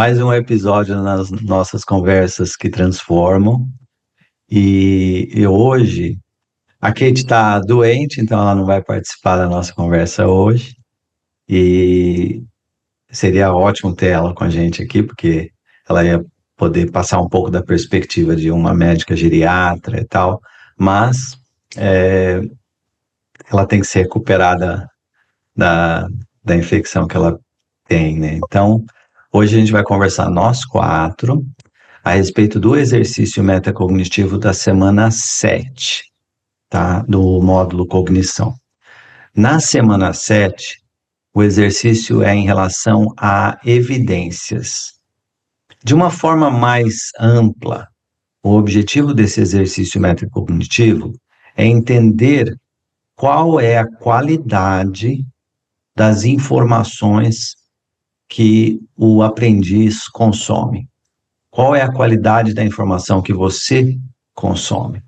mais um episódio nas nossas conversas que transformam. E hoje, a Kate está doente, então ela não vai participar da nossa conversa hoje. E seria ótimo ter ela com a gente aqui, porque ela ia poder passar um pouco da perspectiva de uma médica geriatra e tal. Mas ela tem que se recuperar da, da infecção que ela tem, né? Então, hoje a gente vai conversar nós quatro a respeito do exercício metacognitivo da semana 7, tá? Do módulo cognição. Na semana 7, o exercício é em relação a evidências. De uma forma mais ampla, o objetivo desse exercício metacognitivo é entender qual é a qualidade das informações que o aprendiz consome. Qual é a qualidade da informação que você consome?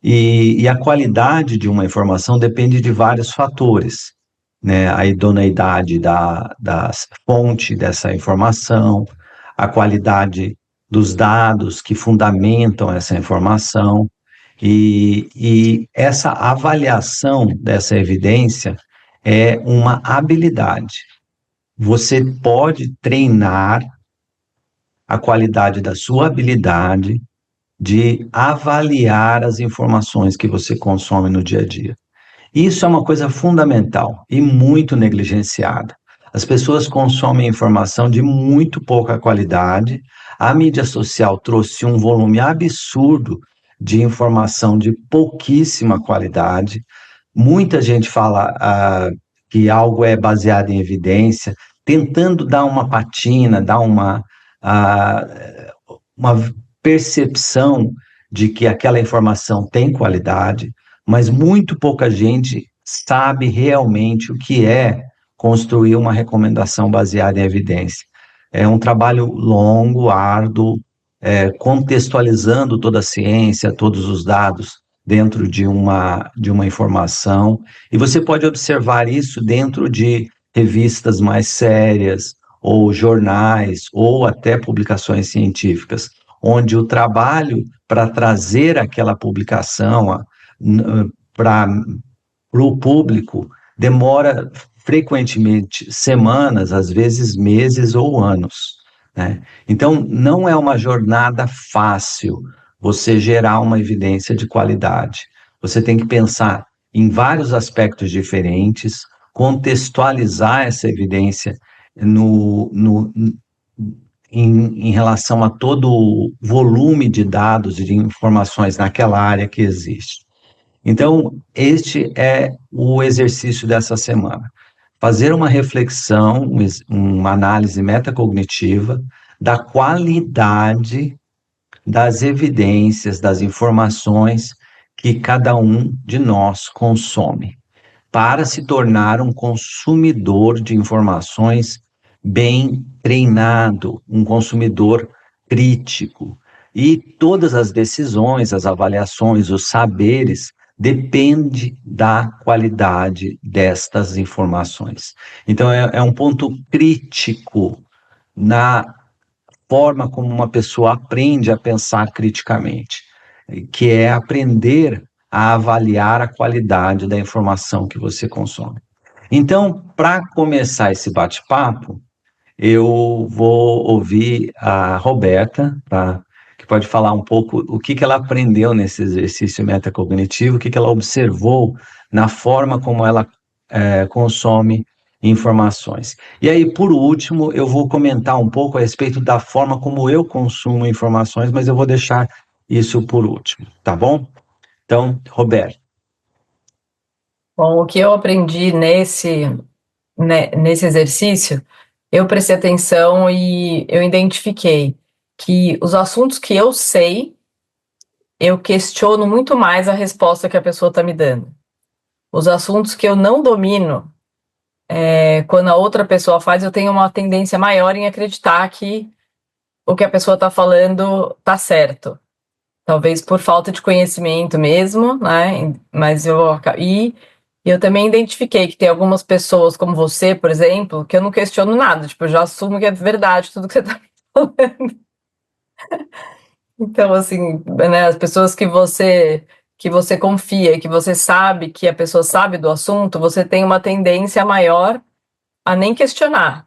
E a qualidade de uma informação depende de vários fatores, né? A idoneidade da fonte dessa informação, a qualidade dos dados que fundamentam essa informação, e essa avaliação dessa evidência é uma habilidade. Você pode treinar a qualidade da sua habilidade de avaliar as informações que você consome no dia a dia. Isso é uma coisa fundamental e muito negligenciada. As pessoas consomem informação de muito pouca qualidade. A mídia social trouxe um volume absurdo de informação de pouquíssima qualidade. Muita gente fala que algo é baseado em evidência, tentando dar uma patina, dar uma percepção de que aquela informação tem qualidade, mas muito pouca gente sabe realmente o que é construir uma recomendação baseada em evidência. É um trabalho longo, árduo, contextualizando toda a ciência, todos os dados dentro de uma informação, e você pode observar isso dentro de revistas mais sérias, ou jornais, ou até publicações científicas, onde o trabalho para trazer aquela publicação para o público demora frequentemente semanas, às vezes meses ou anos, né? Então, não é uma jornada fácil você gerar uma evidência de qualidade. Você tem que pensar em vários aspectos diferentes, contextualizar essa evidência em relação a todo o volume de dados e de informações naquela área que existe. Então, este é o exercício dessa semana. Fazer uma reflexão, uma análise metacognitiva da qualidade das evidências, das informações que cada um de nós consome, para se tornar um consumidor de informações bem treinado, um consumidor crítico. E todas as decisões, as avaliações, os saberes depende da qualidade destas informações. Então, é um ponto crítico na forma como uma pessoa aprende a pensar criticamente, que é aprender a avaliar a qualidade da informação que você consome. Então, para começar esse bate-papo, eu vou ouvir a Roberta, tá? Que pode falar um pouco o que ela aprendeu nesse exercício metacognitivo, o que ela observou na forma como ela consome informações. E aí, por último, eu vou comentar um pouco a respeito da forma como eu consumo informações, mas eu vou deixar isso por último, tá bom? Então, Roberto. Bom, o que eu aprendi nesse exercício, eu prestei atenção e eu identifiquei que os assuntos que eu sei, eu questiono muito mais a resposta que a pessoa está me dando. Os assuntos que eu não domino, quando a outra pessoa faz, eu tenho uma tendência maior em acreditar que o que a pessoa está falando está certo. Talvez por falta de conhecimento mesmo, né? Mas eu também identifiquei que tem algumas pessoas, como você, por exemplo, que eu não questiono nada. Tipo, eu já assumo que é verdade tudo que você está me Então, assim, né, as pessoas que você confia, que você sabe que a pessoa sabe do assunto, você tem uma tendência maior a nem questionar.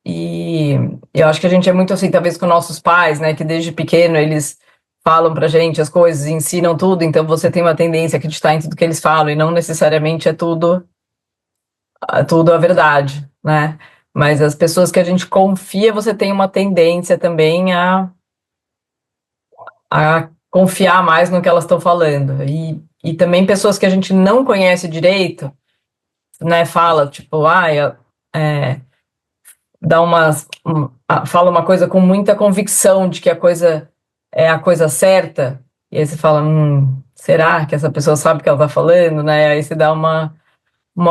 E eu acho que a gente é muito assim, talvez com nossos pais, né, que desde pequeno eles falam pra gente as coisas, ensinam tudo, então você tem uma tendência a acreditar em tudo que eles falam e não necessariamente é tudo a verdade, né? Mas as pessoas que a gente confia, você tem uma tendência também a confiar mais no que elas estão falando. E também pessoas que a gente não conhece direito, né, fala, tipo, é, fala uma coisa com muita convicção de que a coisa é a coisa certa, e aí você fala, será que essa pessoa sabe o que ela tá falando, né? Aí você dá uma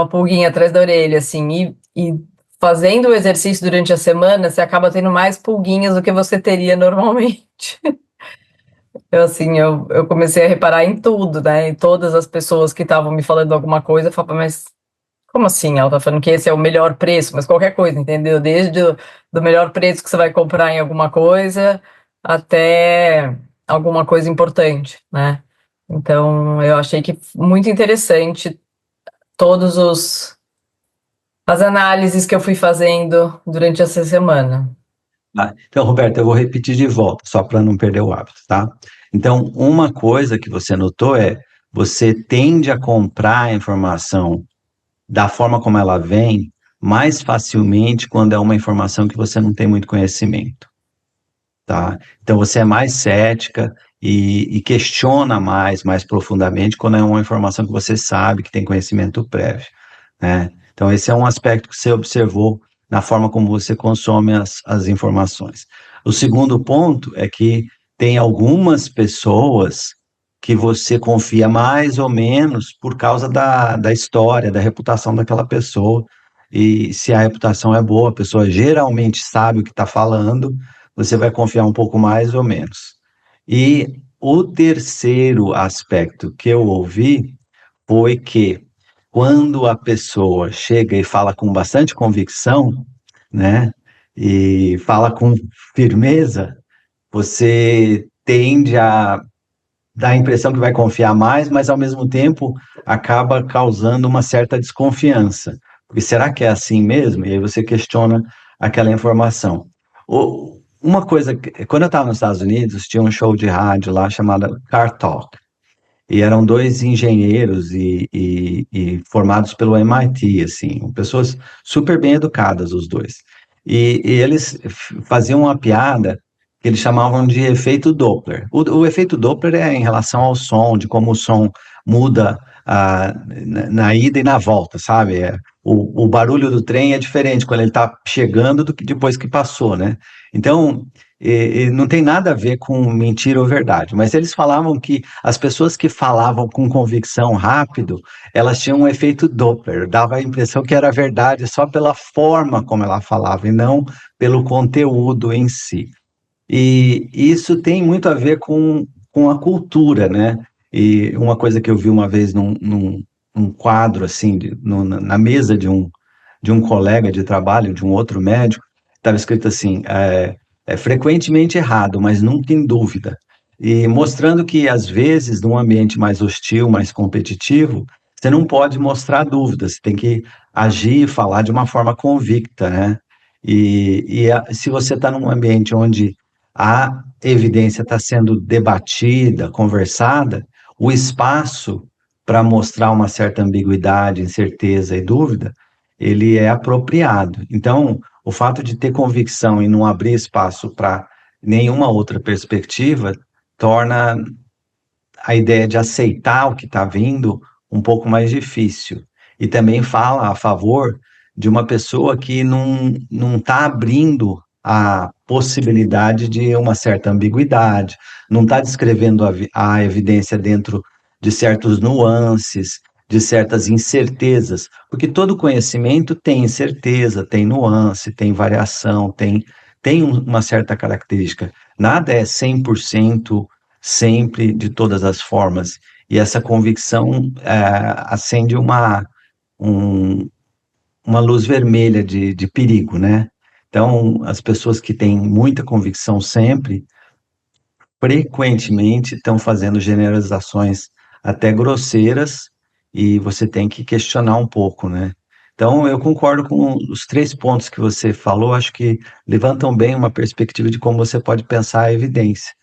pulguinha atrás da orelha, assim, e fazendo o exercício durante a semana, você acaba tendo mais pulguinhas do que você teria normalmente. Eu, assim, eu comecei a reparar em tudo, né? Em todas as pessoas que estavam me falando alguma coisa, eu falava, mas como assim? Ela tá falando que esse é o melhor preço, mas qualquer coisa, entendeu? Desde do melhor preço que você vai comprar em alguma coisa até alguma coisa importante, né? Então, eu achei que muito interessante todos as análises que eu fui fazendo durante essa semana. Então, Roberto, eu vou repetir de volta, só para não perder o hábito, tá? Então, uma coisa que você notou é, você tende a comprar a informação da forma como ela vem mais facilmente quando é uma informação que você não tem muito conhecimento, tá? Então, você é mais cética e questiona mais profundamente quando é uma informação que você sabe, que tem conhecimento prévio, né? Então, esse é um aspecto que você observou na forma como você consome as informações. O segundo ponto é que tem algumas pessoas que você confia mais ou menos por causa da história, da reputação daquela pessoa. E se a reputação é boa, a pessoa geralmente sabe o que está falando, você vai confiar um pouco mais ou menos. E o terceiro aspecto que eu ouvi foi que quando a pessoa chega e fala com bastante convicção, né, e fala com firmeza, você tende a dar a impressão que vai confiar mais, mas ao mesmo tempo acaba causando uma certa desconfiança. Porque será que é assim mesmo? E aí você questiona aquela informação. Uma coisa, quando eu estava nos Estados Unidos, tinha um show de rádio lá chamado Car Talk. E eram dois engenheiros e formados pelo MIT, assim, pessoas super bem educadas, os dois. E eles faziam uma piada que eles chamavam de efeito Doppler. O efeito Doppler é em relação ao som, de como o som muda na ida e na volta, sabe? O barulho do trem é diferente quando ele está chegando do que depois que passou, né? Então, e não tem nada a ver com mentira ou verdade, mas eles falavam que as pessoas que falavam com convicção rápido, elas tinham um efeito Doppler, dava a impressão que era verdade só pela forma como ela falava e não pelo conteúdo em si. E isso tem muito a ver com a cultura, né? E uma coisa que eu vi uma vez num quadro, assim, na mesa de um colega de trabalho, de um outro médico, estava escrito assim, é frequentemente errado, mas nunca em dúvida. E mostrando que, às vezes, num ambiente mais hostil, mais competitivo, você não pode mostrar dúvidas, você tem que agir e falar de uma forma convicta, né? Se você está num ambiente onde a evidência está sendo debatida, conversada, o espaço para mostrar uma certa ambiguidade, incerteza e dúvida, ele é apropriado. Então, o fato de ter convicção e não abrir espaço para nenhuma outra perspectiva torna a ideia de aceitar o que está vindo um pouco mais difícil. E também fala a favor de uma pessoa que não está abrindo a possibilidade de uma certa ambiguidade, não está descrevendo a evidência dentro de certos nuances, de certas incertezas, porque todo conhecimento tem incerteza, tem nuance, tem variação, tem uma certa característica. Nada é 100% sempre, de todas as formas. E essa convicção acende um, uma luz vermelha de perigo, né? Então, as pessoas que têm muita convicção sempre, frequentemente estão fazendo generalizações até grosseiras e você tem que questionar um pouco, né? Então, eu concordo com os 3 pontos que você falou, acho que levantam bem uma perspectiva de como você pode pensar a evidência.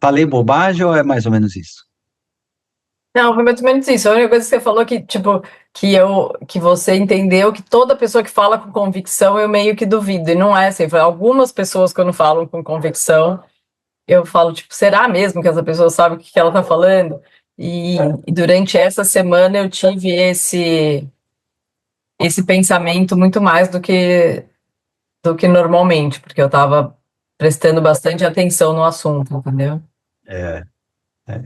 Falei bobagem ou é mais ou menos isso? Não, foi mais ou menos isso. A única coisa que você falou que, tipo, que você entendeu que toda pessoa que fala com convicção eu meio que duvido. E não é assim. Algumas pessoas, quando falam com convicção, eu falo, tipo, será mesmo que essa pessoa sabe o que que ela tá falando? E, e durante essa semana eu tive esse pensamento muito mais do que normalmente, porque eu estava prestando bastante atenção no assunto, entendeu? É,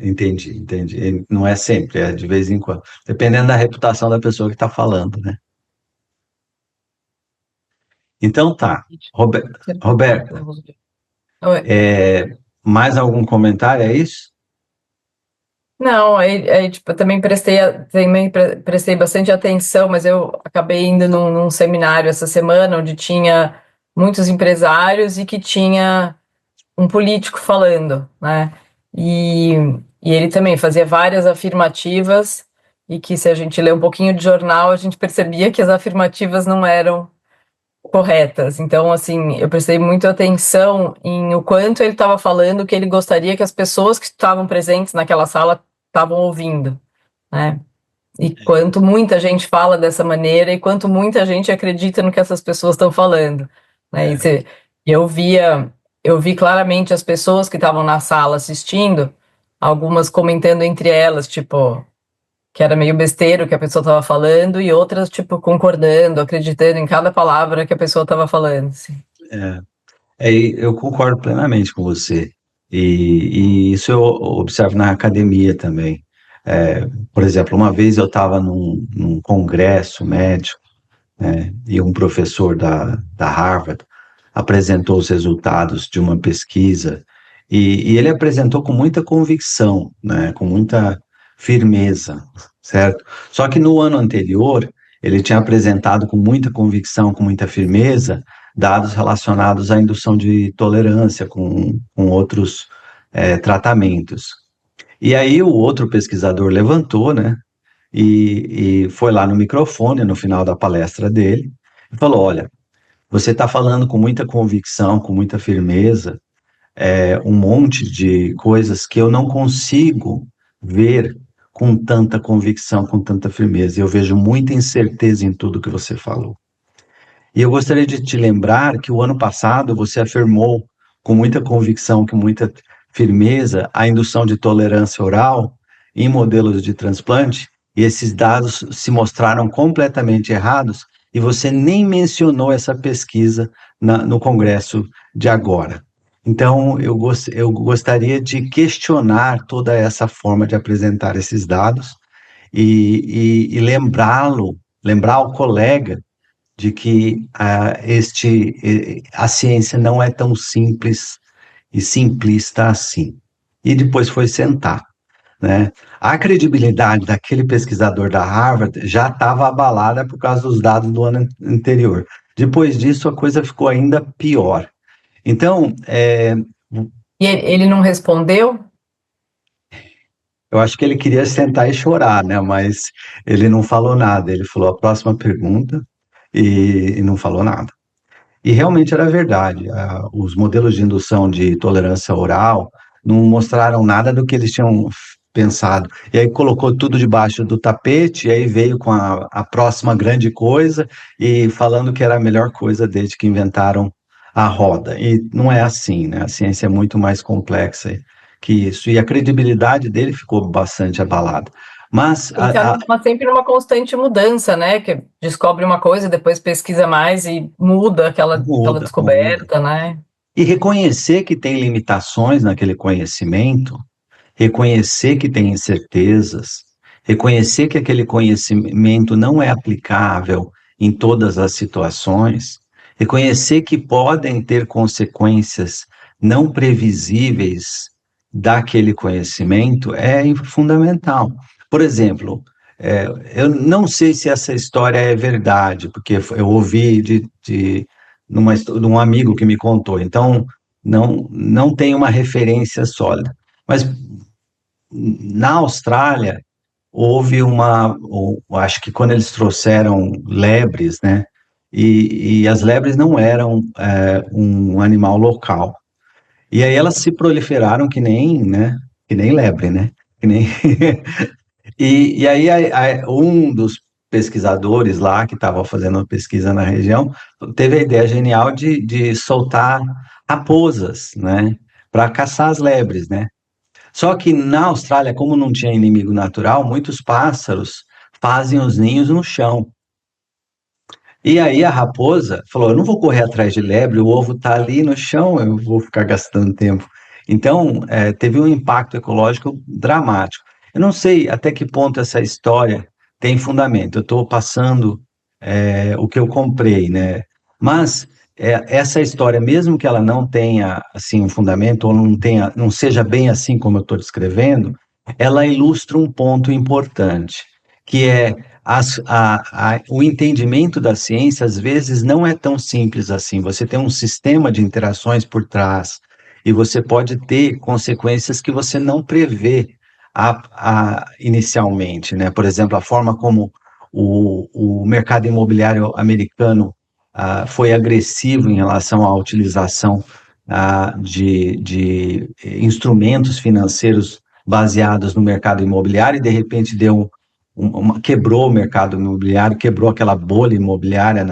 entendi, entendi. E não é sempre, é de vez em quando. Dependendo da reputação da pessoa que está falando, né? Então tá. Roberta, Oi. mais algum comentário, é isso? Não, aí, tipo, eu também prestei bastante atenção, mas eu acabei indo num seminário essa semana onde tinha muitos empresários e que tinha um político falando, né? E, e ele também fazia várias afirmativas e que se a gente lê um pouquinho de jornal, a gente percebia que as afirmativas não eram corretas. Então, assim, eu prestei muita atenção em o quanto ele estava falando que ele gostaria que as pessoas que estavam presentes naquela sala estavam ouvindo, né? E quanto muita gente fala dessa maneira e quanto muita gente acredita no que essas pessoas estão falando, né? Eu via, eu vi claramente as pessoas que estavam na sala assistindo, algumas comentando entre elas, tipo, que era meio besteira o que a pessoa estava falando, e outras, tipo, concordando, acreditando em cada palavra que a pessoa estava falando, assim. É, eu concordo plenamente com você. E isso eu observo na academia também. Por exemplo, uma vez eu estava num congresso médico, né, e um professor da Harvard apresentou os resultados de uma pesquisa, e ele apresentou com muita convicção, né, com muita firmeza, certo? Só que no ano anterior, ele tinha apresentado com muita convicção, com muita firmeza, dados relacionados à indução de tolerância com outros tratamentos. E aí o outro pesquisador levantou, né, e foi lá no microfone, no final da palestra dele, e falou: Olha, você está falando com muita convicção, com muita firmeza, um monte de coisas que eu não consigo ver com tanta convicção, com tanta firmeza. Eu vejo muita incerteza em tudo que você falou. E eu gostaria de te lembrar que o ano passado você afirmou com muita convicção, com muita firmeza, a indução de tolerância oral em modelos de transplante, e esses dados se mostraram completamente errados, e você nem mencionou essa pesquisa no congresso de agora. Então, eu gostaria de questionar toda essa forma de apresentar esses dados e lembrar ao colega de que a ciência não é tão simples e simplista assim. E depois foi sentar, né? A credibilidade daquele pesquisador da Harvard já estava abalada por causa dos dados do ano anterior. Depois disso, a coisa ficou ainda pior. Então, E ele não respondeu? eu acho que ele queria sentar e chorar, né? Mas ele não falou nada. Ele falou a próxima pergunta e não falou nada. E realmente era verdade. Os modelos de indução de tolerância oral não mostraram nada do que eles tinham pensado. E aí colocou tudo debaixo do tapete, e aí veio com a próxima grande coisa e falando que era a melhor coisa desde que inventaram a roda. E não é assim, né? A ciência é muito mais complexa que isso. E a credibilidade dele ficou bastante abalada. Mas E tá sempre numa constante mudança, né? Que descobre uma coisa, depois pesquisa mais e muda aquela muda, muda. descoberta, né? E reconhecer que tem limitações naquele conhecimento, reconhecer que tem incertezas, reconhecer que aquele conhecimento não é aplicável em todas as situações, reconhecer que podem ter consequências não previsíveis daquele conhecimento é fundamental. Por exemplo, eu não sei se essa história é verdade, porque eu ouvi de um amigo que me contou, então não tem uma referência sólida. Mas na Austrália, houve acho que quando eles trouxeram lebres, né? E as lebres não eram um animal local. E aí elas se proliferaram que nem, né? Que nem lebre, né? Que nem... E aí um dos pesquisadores lá que estava fazendo uma pesquisa na região teve a ideia genial de soltar raposas, né? Para caçar as lebres, né? Só que na Austrália, como não tinha inimigo natural, muitos pássaros fazem os ninhos no chão. E aí a raposa falou: eu não vou correr atrás de lebre, o ovo está ali no chão, eu vou ficar gastando tempo. Então, teve um impacto ecológico dramático. Eu não sei até que ponto essa história tem fundamento. Eu estou passando o que eu comprei, né? Mas essa história, mesmo que ela não tenha assim um fundamento ou não seja bem assim como eu estou descrevendo, ela ilustra um ponto importante, que é o entendimento da ciência, às vezes, não é tão simples assim. Você tem um sistema de interações por trás e você pode ter consequências que você não prevê inicialmente, né? Por exemplo, a forma como o mercado imobiliário americano foi agressivo em relação à utilização de instrumentos financeiros baseados no mercado imobiliário e, de repente, quebrou o mercado imobiliário, quebrou aquela bolha imobiliária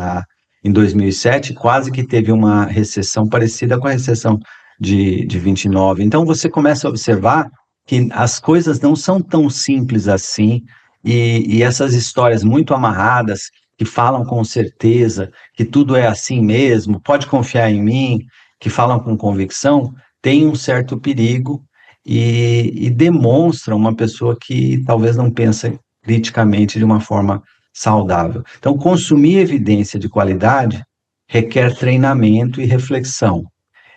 em 2007, quase que teve uma recessão parecida com a recessão de 29. Então, você começa a observar que as coisas não são tão simples assim, e essas histórias muito amarradas, que falam com certeza, que tudo é assim mesmo, pode confiar em mim, que falam com convicção, tem um certo perigo e demonstra uma pessoa que talvez não pensa criticamente de uma forma saudável. Então, consumir evidência de qualidade requer treinamento e reflexão.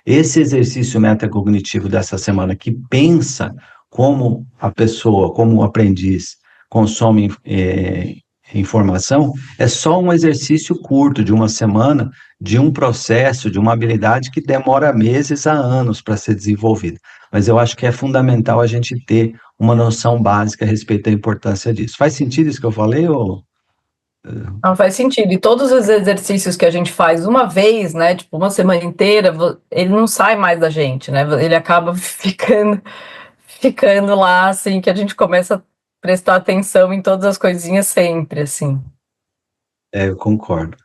Esse exercício metacognitivo dessa semana, que pensa como a pessoa, como o aprendiz, consome informação, é só um exercício curto de uma semana, de um processo, de uma habilidade que demora meses a anos para ser desenvolvida. Mas eu acho que é fundamental a gente ter uma noção básica a respeito da importância disso. Faz sentido isso que eu falei, ou... Não faz sentido. E todos os exercícios que a gente faz uma vez, né? Tipo, uma semana inteira, ele não sai mais da gente, né? Ele acaba ficando lá, assim, que a gente começa a prestar atenção em todas as coisinhas sempre, assim. Eu concordo.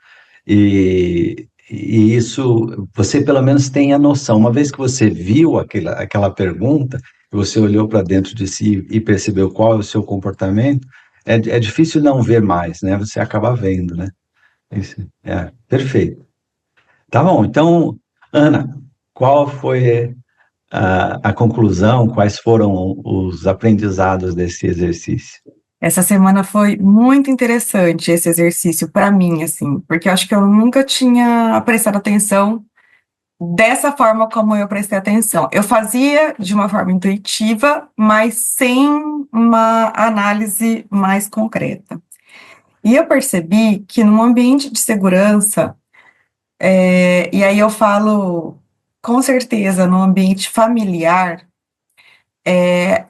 E isso, você pelo menos tem a noção. Uma vez que você viu aquela pergunta, você olhou para dentro de si e percebeu qual é o seu comportamento, é difícil não ver mais, né? Você acaba vendo, né? Isso, perfeito. Tá bom, então, Ana, qual foi a conclusão, quais foram os aprendizados desse exercício? Essa semana foi muito interessante esse exercício para mim, assim, porque eu acho que eu nunca tinha prestado atenção dessa forma como eu prestei atenção. Eu fazia de uma forma intuitiva, mas sem uma análise mais concreta. E eu percebi que num ambiente de segurança, e aí eu falo com certeza no ambiente familiar,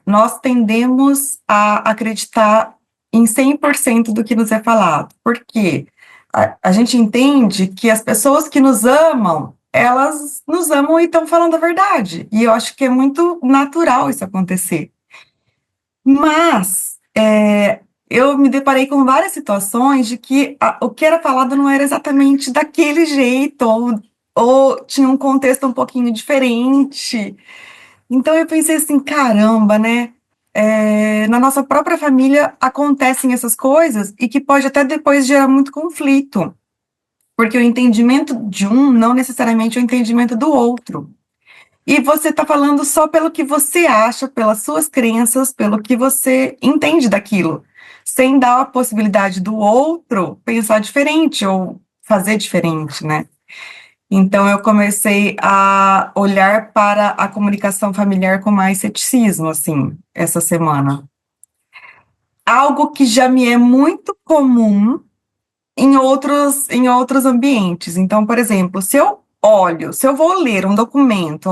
nós tendemos a acreditar em 100% do que nos é falado. Por quê? A gente entende que as pessoas que nos amam, elas nos amam e estão falando a verdade. E eu acho que é muito natural isso acontecer. Mas eu me deparei com várias situações de que o que era falado não era exatamente daquele jeito, ou tinha um contexto um pouquinho diferente. Então eu pensei assim, caramba, né? Na nossa própria família acontecem essas coisas e que pode até depois gerar muito conflito, porque o entendimento de um não necessariamente é o entendimento do outro. E você está falando só pelo que você acha, pelas suas crenças, pelo que você entende daquilo, sem dar a possibilidade do outro pensar diferente ou fazer diferente, né? Então, eu comecei a olhar para a comunicação familiar com mais ceticismo, assim, essa semana. Algo que já me é muito comum em outros ambientes. Então, por exemplo, se eu vou ler um documento,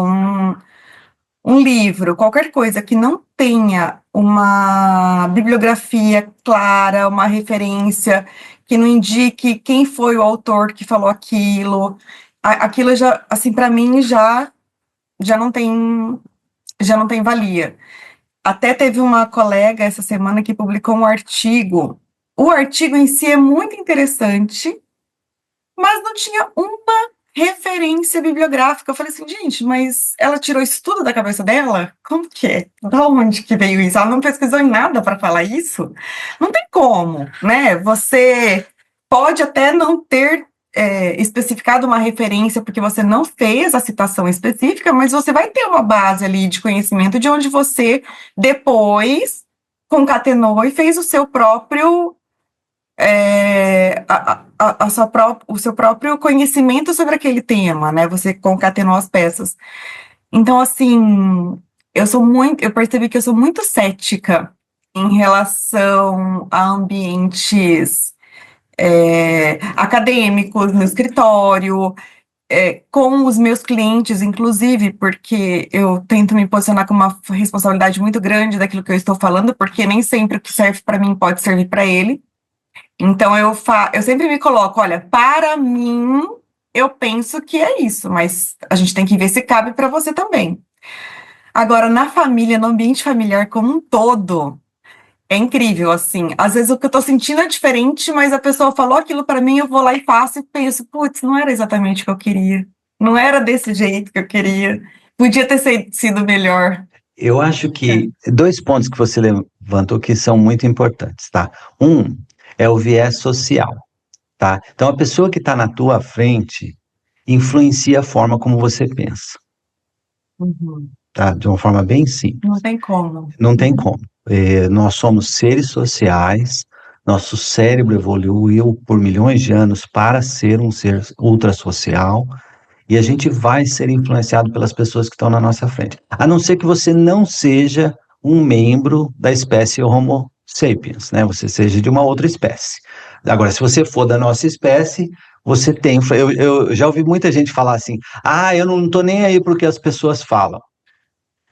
um livro, qualquer coisa que não tenha uma bibliografia clara, uma referência, que não indique quem foi o autor que falou aquilo, aquilo já, assim, para mim já não tem, já não tem valia. Até teve uma colega essa semana que publicou um artigo. O artigo em si é muito interessante, mas não tinha uma referência bibliográfica. Eu falei assim, gente, mas ela tirou isso tudo da cabeça dela? Como que é? Da onde que veio isso? Ela não pesquisou em nada para falar isso? Não tem como, né? Você pode até não ter especificado uma referência porque você não fez a citação específica, mas você vai ter uma base ali de conhecimento de onde você depois concatenou e fez o seu próprio o seu próprio conhecimento sobre aquele tema, né? Você concatenou as peças. Então, assim, eu percebi que eu sou muito cética em relação a ambientes acadêmicos, no escritório, com os meus clientes, inclusive, porque eu tento me posicionar com uma responsabilidade muito grande daquilo que eu estou falando, porque nem sempre o que serve para mim pode servir para ele. Então, eu sempre me coloco, olha, para mim, eu penso que é isso, mas a gente tem que ver se cabe para você também. Agora, na família, no ambiente familiar como um todo, é incrível, assim. Às vezes o que eu tô sentindo é diferente, mas a pessoa falou aquilo para mim, eu vou lá e faço e penso, putz, não era exatamente o que eu queria. Não era desse jeito que eu queria. Podia ter sido melhor. Eu acho que dois pontos que você levantou que são muito importantes, tá? Um é o viés social, tá? Então, a pessoa que está na tua frente influencia a forma como você pensa, Uhum. tá? De uma forma bem simples. Não tem como. Não tem como. Nós somos seres sociais, nosso cérebro evoluiu por milhões de anos para ser um ser ultrasocial, e a gente vai ser influenciado pelas pessoas que estão na nossa frente. A não ser que você não seja um membro da espécie Homo sapiens, né? Você seja de uma outra espécie. Agora, se você for da nossa espécie, você tem. Eu já ouvi muita gente falar assim: ah, eu não estou nem aí porque as pessoas falam,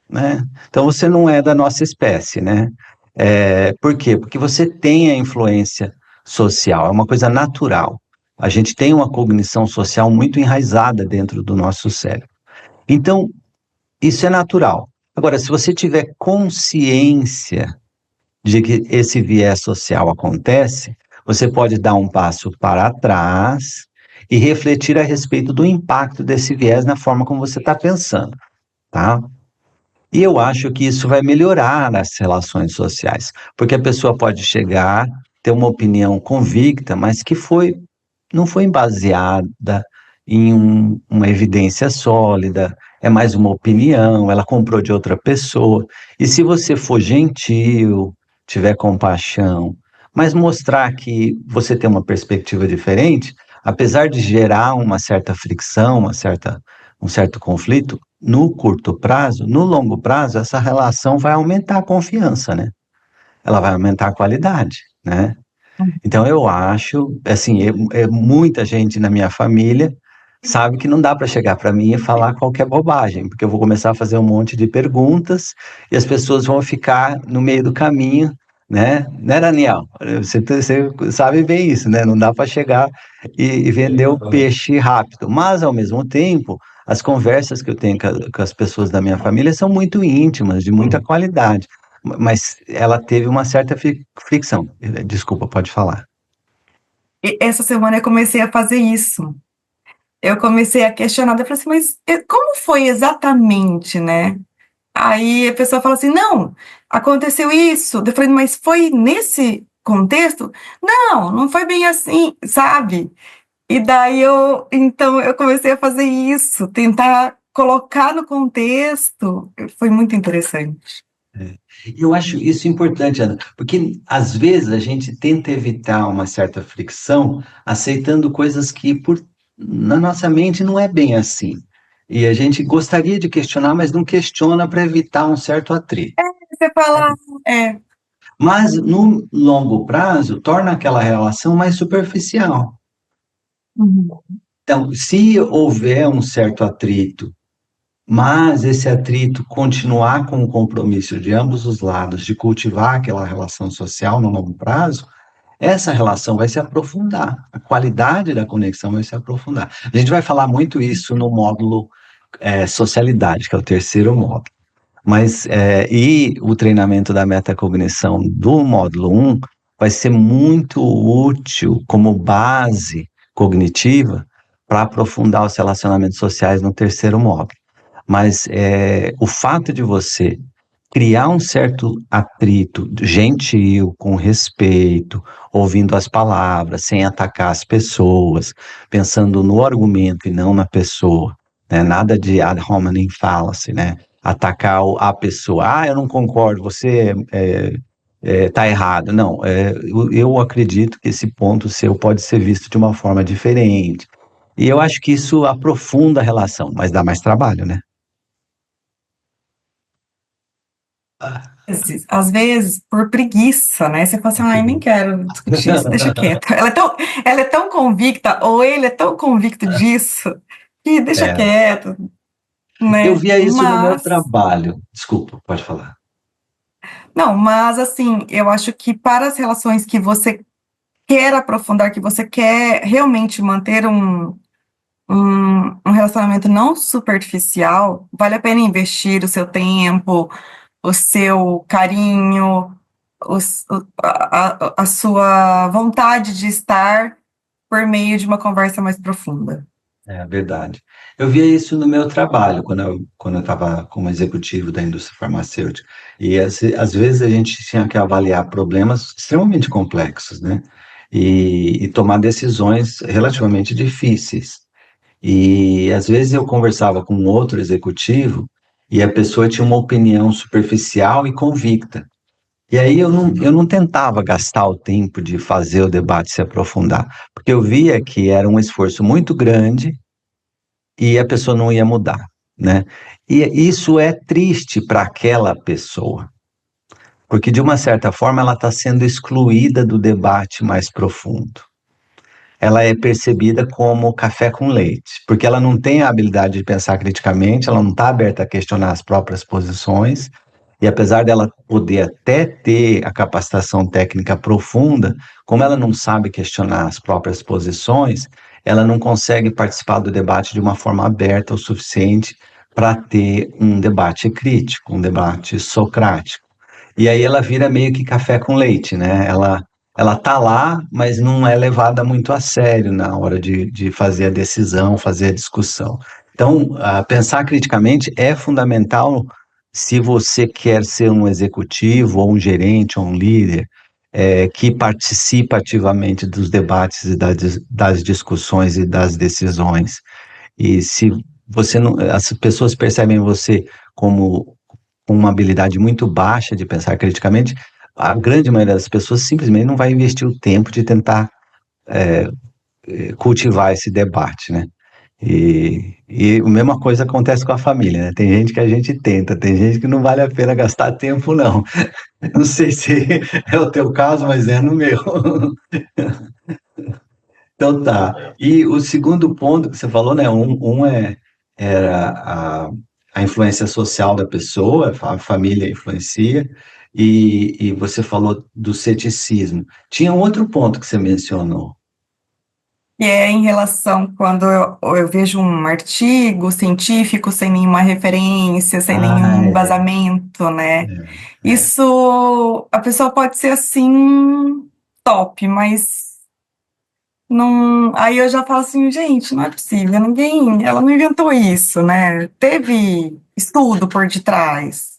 né? Então você não é da nossa espécie, né? Por quê? Porque você tem a influência social, é uma coisa natural. A gente tem uma cognição social muito enraizada dentro do nosso cérebro. Então, isso é natural. Agora, se você tiver consciência de que esse viés social acontece, você pode dar um passo para trás e refletir a respeito do impacto desse viés na forma como você está pensando, tá? E eu acho que isso vai melhorar as relações sociais, porque a pessoa pode chegar, ter uma opinião convicta, mas que não foi baseada em uma evidência sólida, é mais uma opinião, ela comprou de outra pessoa. E se você for gentil, tiver compaixão, mas mostrar que você tem uma perspectiva diferente, apesar de gerar uma certa fricção, um certo conflito, no curto prazo, no longo prazo, essa relação vai aumentar a confiança, né? Ela vai aumentar a qualidade, né? Então eu acho, assim, muita gente na minha família sabe que não dá para chegar para mim e falar qualquer bobagem, porque eu vou começar a fazer um monte de perguntas e as pessoas vão ficar no meio do caminho, né, Daniel? Você sabe bem isso, né? Não dá para chegar e vender o peixe rápido, mas ao mesmo tempo as conversas que eu tenho com as pessoas da minha família são muito íntimas, de muita qualidade, mas ela teve uma certa fricção. Desculpa, pode falar. E essa semana eu comecei a fazer isso. Eu comecei a questionar, eu falei assim, mas como foi exatamente, né? Aí a pessoa fala assim, não, aconteceu isso. Eu falei, mas foi nesse contexto? Não, não foi bem assim, sabe? E daí então eu comecei a fazer isso, tentar colocar no contexto. Foi muito interessante. Eu acho isso importante, Ana, porque às vezes a gente tenta evitar uma certa fricção, aceitando coisas que na nossa mente não é bem assim. E a gente gostaria de questionar, mas não questiona para evitar um certo atrito. Você fala, é, Mas no longo prazo torna aquela relação mais superficial. Uhum. Então, se houver um certo atrito, mas esse atrito continuar com o compromisso de ambos os lados de cultivar aquela relação social no longo prazo, essa relação vai se aprofundar, a qualidade da conexão vai se aprofundar. A gente vai falar muito isso no módulo socialidade, que é o terceiro módulo. Mas, e o treinamento da metacognição do módulo 1 vai ser muito útil como base cognitiva para aprofundar os relacionamentos sociais no terceiro módulo. Mas o fato de você criar um certo atrito gentil, com respeito, ouvindo as palavras, sem atacar as pessoas, pensando no argumento e não na pessoa, né? Nada de ad hominem fallacy, né? Atacar a pessoa. Ah, eu não concordo, você tá errado. Não, eu acredito que esse ponto seu pode ser visto de uma forma diferente. E eu acho que isso aprofunda a relação, mas dá mais trabalho, né? Às vezes, por preguiça, né? Você fala assim, ai, nem quero discutir isso, deixa quieto. Ela é tão convicta, ou ele é tão convicto disso, que deixa É. quieto, Eu né? via isso no meu Mas, trabalho. Desculpa, pode falar. não, mas assim, eu acho que para as relações que você quer aprofundar, que você quer realmente manter um relacionamento não superficial, vale a pena investir o seu tempo, o seu carinho, a sua vontade de estar por meio de uma conversa mais profunda. É verdade. Eu via isso no meu trabalho, quando eu estava como executivo da indústria farmacêutica. E às vezes a gente tinha que avaliar problemas extremamente complexos, né? E tomar decisões relativamente difíceis. E às vezes eu conversava com outro executivo e a pessoa tinha uma opinião superficial e convicta. E aí eu não tentava gastar o tempo de fazer o debate se aprofundar, porque eu via que era um esforço muito grande e a pessoa não ia mudar, né? E isso é triste para aquela pessoa, porque de uma certa forma ela está sendo excluída do debate mais profundo. Ela é percebida como café com leite, porque ela não tem a habilidade de pensar criticamente, ela não está aberta a questionar as próprias posições, e apesar dela poder até ter a capacitação técnica profunda, como ela não sabe questionar as próprias posições, ela não consegue participar do debate de uma forma aberta o suficiente para ter um debate crítico, um debate socrático. E aí ela vira meio que café com leite, né? Ela tá lá, mas não é levada muito a sério na hora de fazer a decisão, fazer a discussão. Então, pensar criticamente é fundamental se você quer ser um executivo, ou um gerente, ou um líder, que participa ativamente dos debates e das discussões e das decisões. E se você não, as pessoas percebem você como uma habilidade muito baixa de pensar criticamente, a grande maioria das pessoas simplesmente não vai investir o tempo de tentar cultivar esse debate, né? E a mesma coisa acontece com a família, né? Tem gente que a gente tenta, tem gente que não vale a pena gastar tempo, não. Não sei se é o teu caso, mas é no meu. Então tá. E o segundo ponto que você falou, né? Era a influência social da pessoa, a família influencia, e você falou do ceticismo. Tinha um outro ponto que você mencionou. E é em relação quando eu vejo um artigo científico sem nenhuma referência, sem Ah, nenhum embasamento, né? é. Isso, a pessoa pode ser assim, top, mas não. Aí eu já falo assim, gente, não é possível, ela não inventou isso, né? Teve estudo por detrás.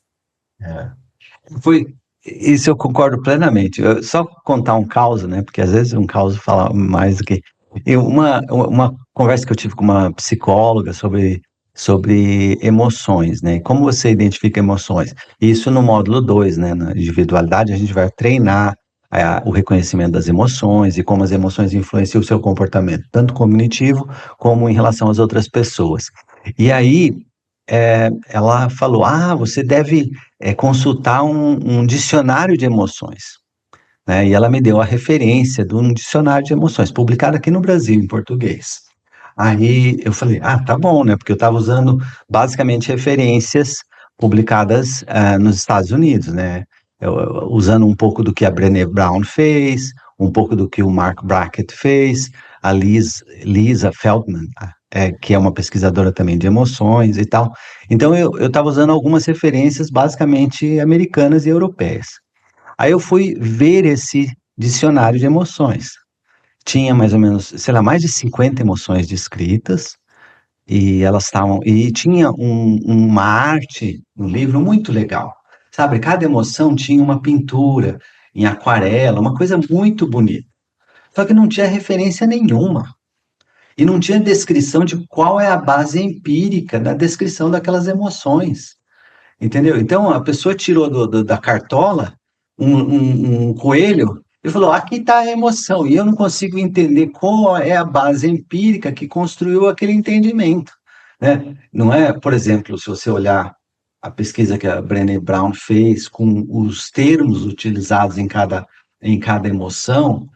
É. Isso eu concordo plenamente. Só contar um caso, né? Porque às vezes um caso fala mais do que. Uma conversa que eu tive com uma psicóloga sobre emoções, né? Como você identifica emoções? Isso no módulo 2, né? Na individualidade, a gente vai treinar o reconhecimento das emoções e como as emoções influenciam o seu comportamento, tanto cognitivo como em relação às outras pessoas. E aí, ela falou, você deve consultar um dicionário de emoções, né? E ela me deu a referência de um dicionário de emoções, publicado aqui no Brasil, em português. Aí eu falei, tá bom, né? Porque eu estava usando basicamente referências publicadas nos Estados Unidos, né? Usando um pouco do que a Brené Brown fez, um pouco do que o Mark Brackett fez, a Lisa Feldman, que é uma pesquisadora também de emoções e tal. Então eu estava usando algumas referências basicamente americanas e europeias. Aí eu fui ver esse dicionário de emoções. Tinha mais ou menos, sei lá, mais de 50 emoções descritas, e elas estavam. E tinha uma arte no livro muito legal. Sabe, cada emoção tinha uma pintura em aquarela, uma coisa muito bonita. Só que não tinha referência nenhuma. E não tinha descrição de qual é a base empírica da descrição daquelas emoções. Entendeu? Então a pessoa tirou da cartola um coelho e falou: aqui está a emoção. E eu não consigo entender qual é a base empírica que construiu aquele entendimento, né? Não é, por exemplo, se você olhar a pesquisa que a Brené Brown fez com os termos utilizados em cada emoção,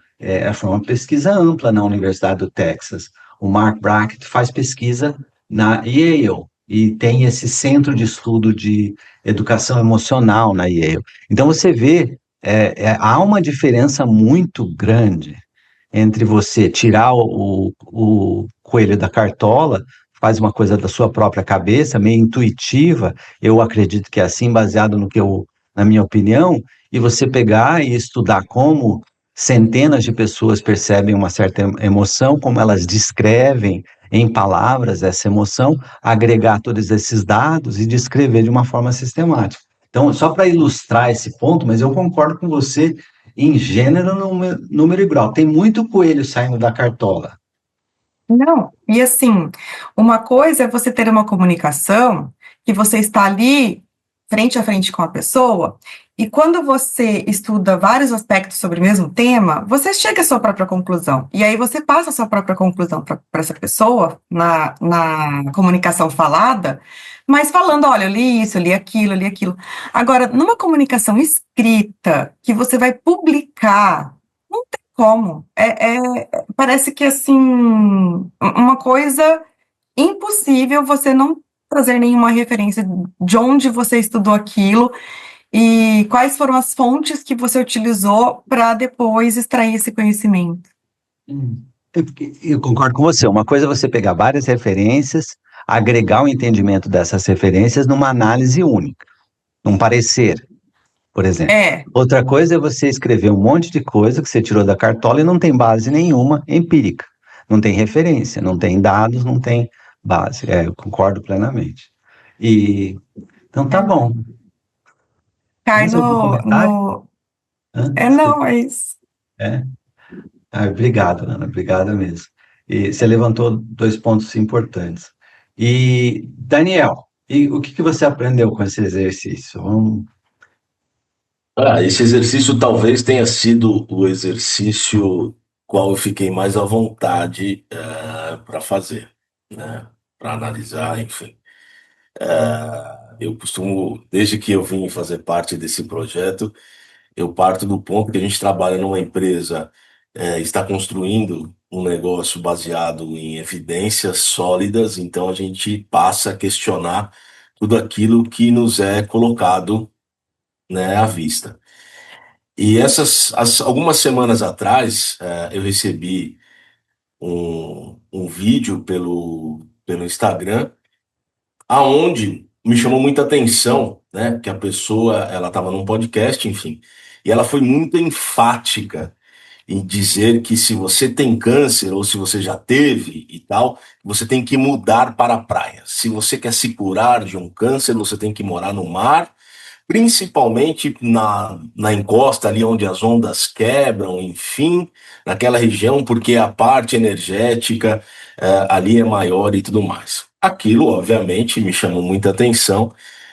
foi uma pesquisa ampla na Universidade do Texas. O Mark Brackett faz pesquisa na Yale e tem esse centro de estudo de educação emocional na Yale. Então você vê, há uma diferença muito grande entre você tirar o coelho da cartola, faz uma coisa da sua própria cabeça, meio intuitiva, eu acredito que é assim, baseado na minha opinião, e você pegar e estudar como centenas de pessoas percebem uma certa emoção, como elas descrevem em palavras essa emoção, agregar todos esses dados e descrever de uma forma sistemática. Então, só para ilustrar esse ponto, mas eu concordo com você em gênero, número e grau. Tem muito coelho saindo da cartola. Não, e assim, uma coisa é você ter uma comunicação que você está ali frente a frente com a pessoa, e quando você estuda vários aspectos sobre o mesmo tema, você chega à sua própria conclusão, e aí você passa a sua própria conclusão para essa pessoa na comunicação falada, mas falando, olha, eu li isso, eu li aquilo, eu li aquilo. Agora, numa comunicação escrita, que você vai publicar, não tem como. Parece que, assim, uma coisa impossível você não trazer nenhuma referência de onde você estudou aquilo e quais foram as fontes que você utilizou para depois extrair esse conhecimento. Eu concordo com você. Uma coisa é você pegar várias referências, agregar o entendimento dessas referências numa análise única, num parecer, por exemplo. Outra coisa é você escrever um monte de coisa que você tirou da cartola e não tem base nenhuma empírica. Não tem referência, não tem dados, não tem base. Eu concordo plenamente. Então tá bom. Cai Mais algum comentário? Não, é isso. Obrigado, Ana, obrigado mesmo. E você levantou 2 pontos importantes. E, Daniel, o que você aprendeu com esse exercício? Esse exercício talvez tenha sido o exercício qual eu fiquei mais à vontade para fazer, né? Para analisar, enfim. Eu costumo, desde que eu vim fazer parte desse projeto, eu parto do ponto que a gente trabalha numa empresa, está construindo um negócio baseado em evidências sólidas, então a gente passa a questionar tudo aquilo que nos é colocado, né, à vista. E algumas semanas atrás, eu recebi um vídeo pelo Instagram, aonde me chamou muita atenção, né, que a pessoa, ela estava num podcast, enfim, e ela foi muito enfática em dizer que se você tem câncer ou se você já teve e tal, você tem que mudar para a praia. Se você quer se curar de um câncer, você tem que morar no mar, principalmente na encosta ali onde as ondas quebram, enfim, naquela região, porque a parte energética ali é maior e tudo mais. Aquilo, obviamente, me chamou muita atenção.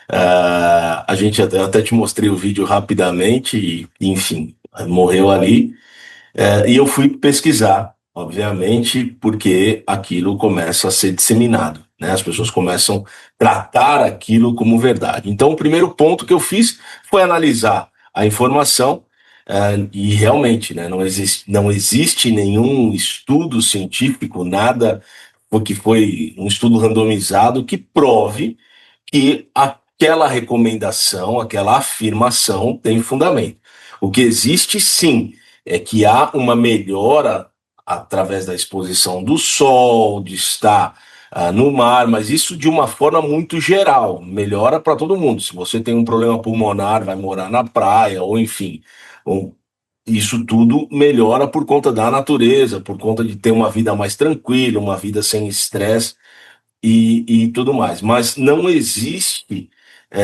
A gente até te mostrei o vídeo rapidamente e, enfim, morreu ali. E eu fui pesquisar, obviamente, porque aquilo começa a ser disseminado. né? As pessoas começam a tratar aquilo como verdade. Então, o primeiro ponto que eu fiz foi analisar a informação, e realmente, né, não existe nenhum estudo científico, nada, porque foi um estudo randomizado que prove que aquela recomendação, aquela afirmação tem fundamento. O que existe, sim, é que há uma melhora através da exposição do sol, de estar no mar, mas isso de uma forma muito geral, melhora para todo mundo. Se você tem um problema pulmonar, vai morar na praia, ou enfim, isso tudo melhora por conta da natureza, por conta de ter uma vida mais tranquila, uma vida sem estresse e tudo mais. Mas não existe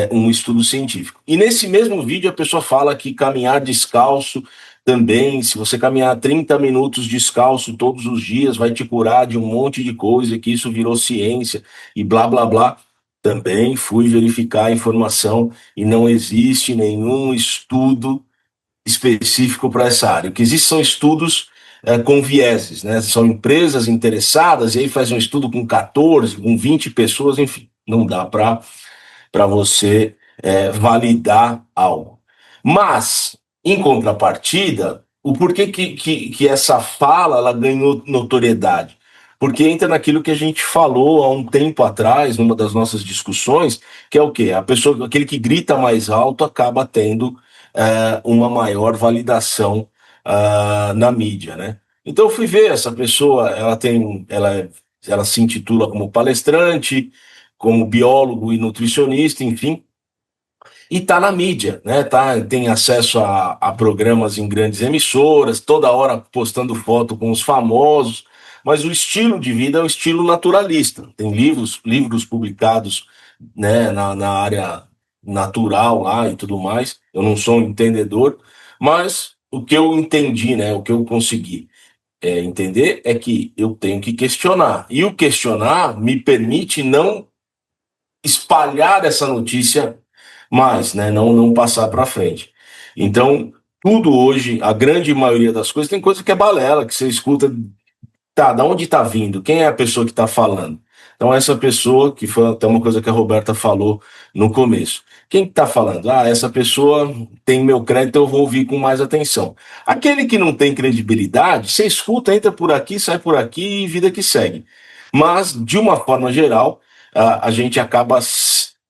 um estudo científico. E nesse mesmo vídeo a pessoa fala que caminhar descalço também, se você caminhar 30 minutos descalço todos os dias, vai te curar de um monte de coisa, que isso virou ciência e blá, blá, blá. Também fui verificar a informação e não existe nenhum estudo específico para essa área. O que existe são estudos com vieses, né? São empresas interessadas, e aí faz um estudo com 14, com 20 pessoas, enfim, não dá para você validar algo. Mas, em contrapartida, o porquê que essa fala ela ganhou notoriedade? Porque entra naquilo que a gente falou há um tempo atrás, numa das nossas discussões, que é o quê? Aquele que grita mais alto acaba tendo uma maior validação na mídia, né? Então eu fui ver essa pessoa, ela se intitula como palestrante, como biólogo e nutricionista, enfim, e está na mídia, né? Tem acesso a programas em grandes emissoras, toda hora postando foto com os famosos, mas o estilo de vida é o estilo naturalista. Tem livros publicados, né, na área natural lá e tudo mais. Eu não sou um entendedor, mas o que eu entendi, né, o que eu consegui entender é que eu tenho que questionar. E o questionar me permite não espalhar essa notícia mais, né, não passar para frente. Então, tudo hoje, a grande maioria das coisas, tem coisa que é balela, que você escuta, tá, da onde está vindo? Quem é a pessoa que está falando? Então, essa pessoa, que foi até uma coisa que a Roberta falou no começo. Quem está falando? Essa pessoa tem meu crédito, eu vou ouvir com mais atenção. Aquele que não tem credibilidade, você escuta, entra por aqui, sai por aqui e vida que segue. Mas, de uma forma geral, a gente acaba,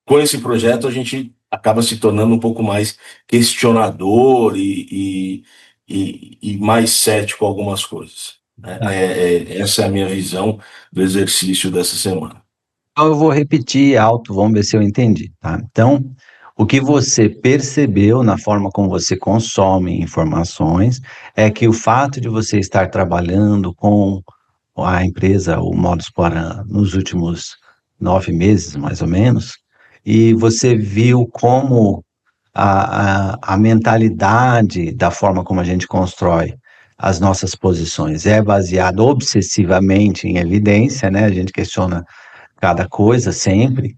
com esse projeto, a gente acaba se tornando um pouco mais questionador e mais cético com algumas coisas. Essa é a minha visão do exercício dessa semana. Então eu vou repetir alto, vamos ver se eu entendi, tá? Então, o que você percebeu na forma como você consome informações é que o fato de você estar trabalhando com a empresa, o Modus Poran, nos últimos 9 meses, mais ou menos, e você viu como a mentalidade da forma como a gente constrói as nossas posições é baseada obsessivamente em evidência, né? A gente questiona cada coisa sempre.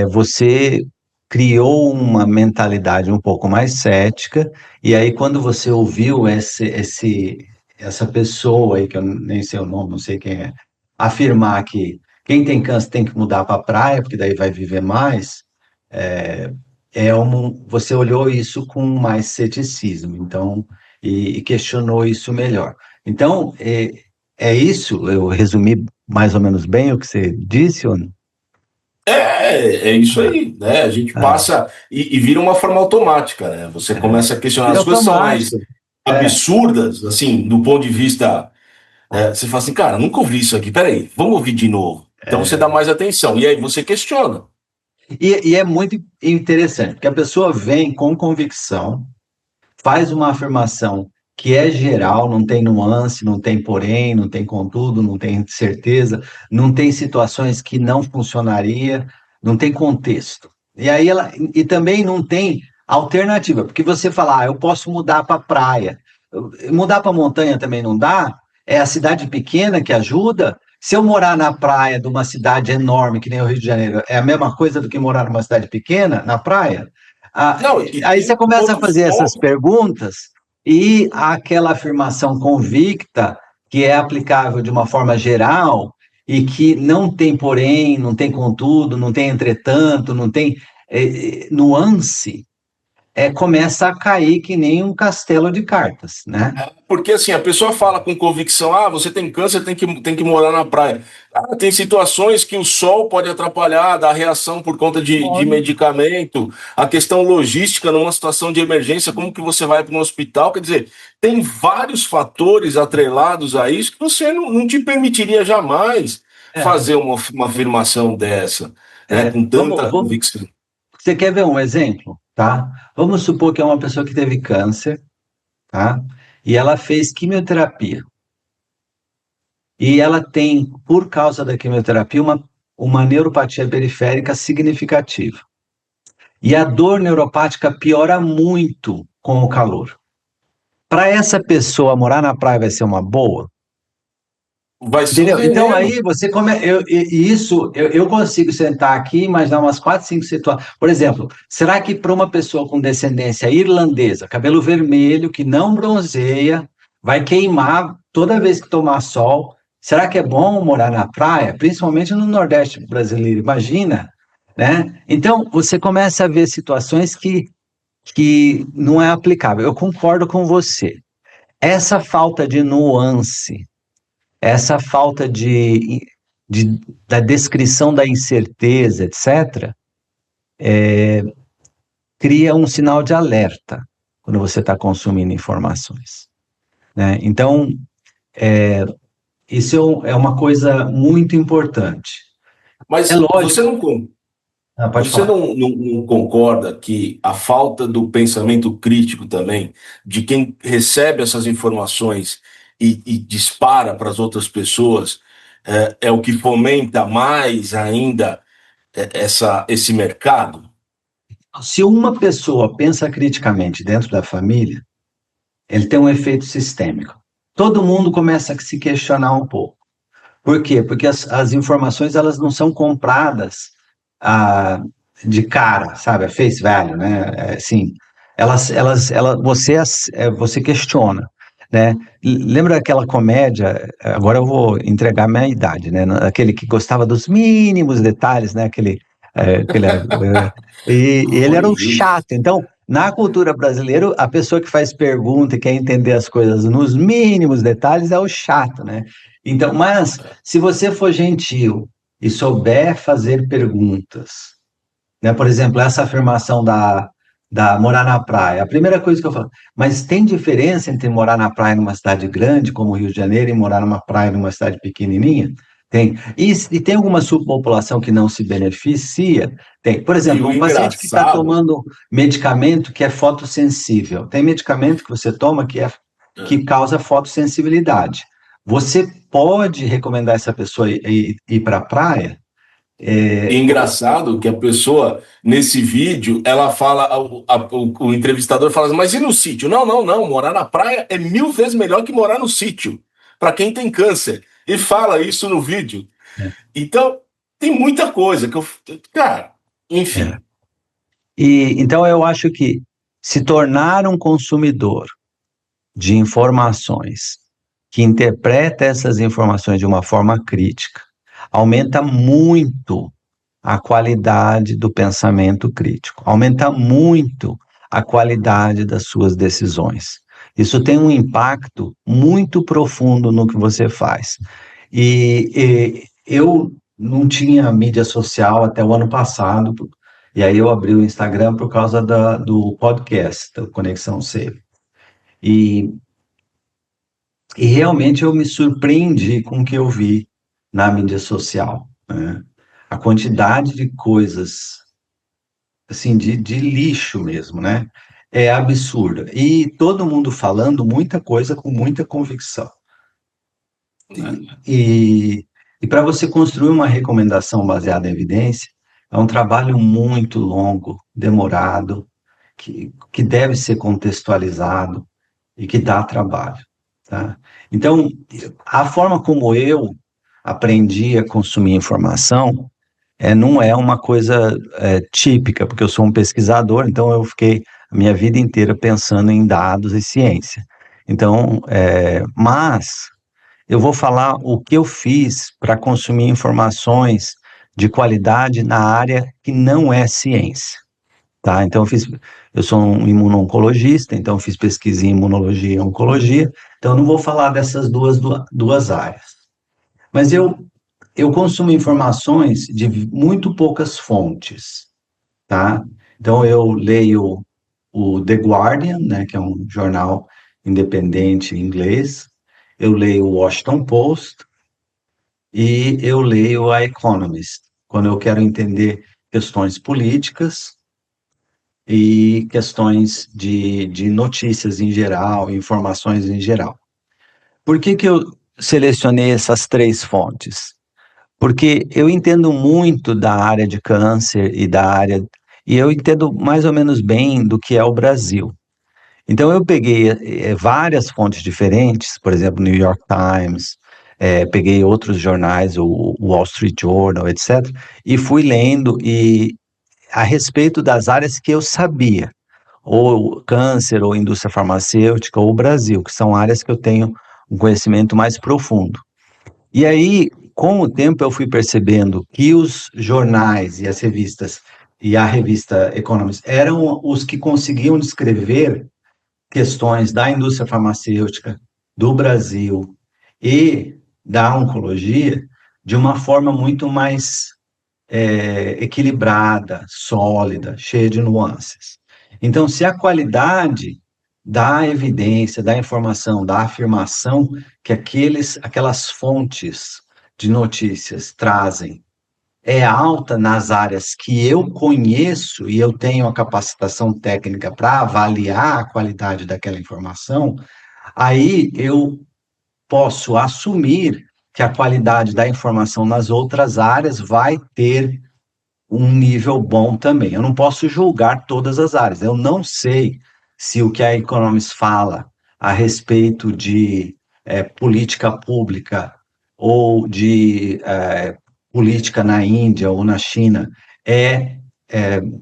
Você criou uma mentalidade um pouco mais cética, e aí quando você ouviu essa pessoa aí, que eu nem sei o nome, não sei quem é, afirmar que quem tem câncer tem que mudar para a praia, porque daí vai viver mais, você olhou isso com mais ceticismo, então, e questionou isso melhor. Então, é isso? Eu resumi mais ou menos bem o que você disse, ou não? É isso aí, né? A gente passa e vira uma forma automática, né? Você começa a questionar, as coisas são mais absurdas, assim, do ponto de vista. Você fala assim, cara, nunca ouvi isso aqui, peraí, vamos ouvir de novo. Então você dá mais atenção, e aí você questiona. E é muito interessante, porque a pessoa vem com convicção, faz uma afirmação que é geral, não tem nuance, não tem porém, não tem contudo, não tem certeza, não tem situações que não funcionaria, não tem contexto. E aí e também não tem alternativa, porque você fala, eu posso mudar para a praia, mudar para a montanha também não dá, é a cidade pequena que ajuda. Se eu morar na praia de uma cidade enorme, que nem o Rio de Janeiro, é a mesma coisa do que morar numa cidade pequena, na praia? Aí você começa a fazer essas perguntas e aquela afirmação convicta, que é aplicável de uma forma geral, e que não tem porém, não tem contudo, não tem entretanto, não tem nuance, começa a cair que nem um castelo de cartas, né? Porque assim, a pessoa fala com convicção, você tem câncer, tem que morar na praia. Tem situações que o sol pode atrapalhar, da reação por conta de medicamento, a questão logística numa situação de emergência, como que você vai para um hospital, quer dizer, tem vários fatores atrelados a isso que você não te permitiria jamais fazer uma afirmação dessa, né, com tanta convicção. Você quer ver um exemplo, tá? Vamos supor que é uma pessoa que teve câncer, tá? E ela fez quimioterapia. E ela tem, por causa da quimioterapia, uma neuropatia periférica significativa. E a dor neuropática piora muito com o calor. Para essa pessoa, morar na praia vai ser uma boa? Vai ser Entendeu? Então aí você eu consigo sentar aqui e imaginar umas 4, 5 situações. Por exemplo, será que para uma pessoa com descendência irlandesa, cabelo vermelho, que não bronzeia, vai queimar toda vez que tomar sol, será que é bom morar na praia? Principalmente no Nordeste brasileiro, imagina, né? Então você começa a ver situações que não é aplicável. Eu concordo com você. Essa falta de nuance, essa falta da descrição da incerteza, etc., cria um sinal de alerta quando você está consumindo informações, né? Então, isso é uma coisa muito importante. Mas lógico. Você não concorda que a falta do pensamento crítico também, de quem recebe essas informações e dispara para as outras pessoas, é o que fomenta mais ainda esse mercado? Se uma pessoa pensa criticamente dentro da família, ele tem um efeito sistêmico. Todo mundo começa a se questionar um pouco. Por quê? Porque as informações elas não são compradas de cara, sabe? A face value, né? Assim, você questiona, né? Lembra aquela comédia? Agora eu vou entregar minha idade, né? Aquele que gostava dos mínimos detalhes, né? E ele era um chato. Então, na cultura brasileira, a pessoa que faz pergunta e quer entender as coisas nos mínimos detalhes é o chato, né? Então, mas se você for gentil e souber fazer perguntas, né? Por exemplo, essa afirmação da morar na praia. A primeira coisa que eu falo, mas tem diferença entre morar na praia numa cidade grande, como o Rio de Janeiro, e morar numa praia numa cidade pequenininha? Tem. E tem alguma subpopulação que não se beneficia? Tem. Por exemplo, um paciente que está tomando medicamento que é fotossensível. Tem medicamento que você toma que causa fotossensibilidade. Você pode recomendar essa pessoa ir para a praia? É engraçado que a pessoa, nesse vídeo, ela fala, o entrevistador fala, mas e no sítio? Não, morar na praia é 1000 vezes melhor que morar no sítio, para quem tem câncer. E fala isso no vídeo. Então, tem muita coisa que cara, enfim. Então, eu acho que se tornar um consumidor de informações que interpreta essas informações de uma forma crítica aumenta muito a qualidade do pensamento crítico, aumenta muito a qualidade das suas decisões. Isso tem um impacto muito profundo no que você faz. E eu não tinha mídia social até o ano passado, e aí eu abri o Instagram por causa do podcast, da Conexão Save. E realmente eu me surpreendi com o que eu vi na mídia social, né? A quantidade de coisas, assim, de lixo mesmo, né? É absurda. E todo mundo falando muita coisa com muita convicção. E para você construir uma recomendação baseada em evidência, é um trabalho muito longo, demorado, que deve ser contextualizado e que dá trabalho, tá? Então, a forma como eu aprendi a consumir informação não é uma coisa típica, porque eu sou um pesquisador, então eu fiquei a minha vida inteira pensando em dados e ciência. Então, mas eu vou falar o que eu fiz para consumir informações de qualidade na área que não é ciência, tá? Então, eu sou um imuno-oncologista, então fiz pesquisa em imunologia e oncologia, então eu não vou falar dessas duas áreas. Mas eu consumo informações de muito poucas fontes, tá? Então, eu leio o The Guardian, né, que é um jornal independente em inglês, eu leio o Washington Post e eu leio a Economist, quando eu quero entender questões políticas e questões de notícias em geral, informações em geral. Por que que eu selecionei essas 3 fontes? Porque eu entendo muito da área de câncer e eu entendo mais ou menos bem do que é o Brasil. Então eu peguei várias fontes diferentes, por exemplo, New York Times, peguei outros jornais, o Wall Street Journal, etc., e fui lendo a respeito das áreas que eu sabia, ou câncer, ou indústria farmacêutica, ou Brasil, que são áreas que eu tenho um conhecimento mais profundo. E aí, com o tempo, eu fui percebendo que os jornais e as revistas, e a revista Economist, eram os que conseguiam descrever questões da indústria farmacêutica, do Brasil e da oncologia de uma forma muito mais equilibrada, sólida, cheia de nuances. Então, se a qualidade da evidência, da informação, da afirmação que aquelas fontes de notícias trazem é alta nas áreas que eu conheço e eu tenho a capacitação técnica para avaliar a qualidade daquela informação, aí eu posso assumir que a qualidade da informação nas outras áreas vai ter um nível bom também. Eu não posso julgar todas as áreas. Eu não sei se o que a Economist fala a respeito de política pública ou de política na Índia ou na China é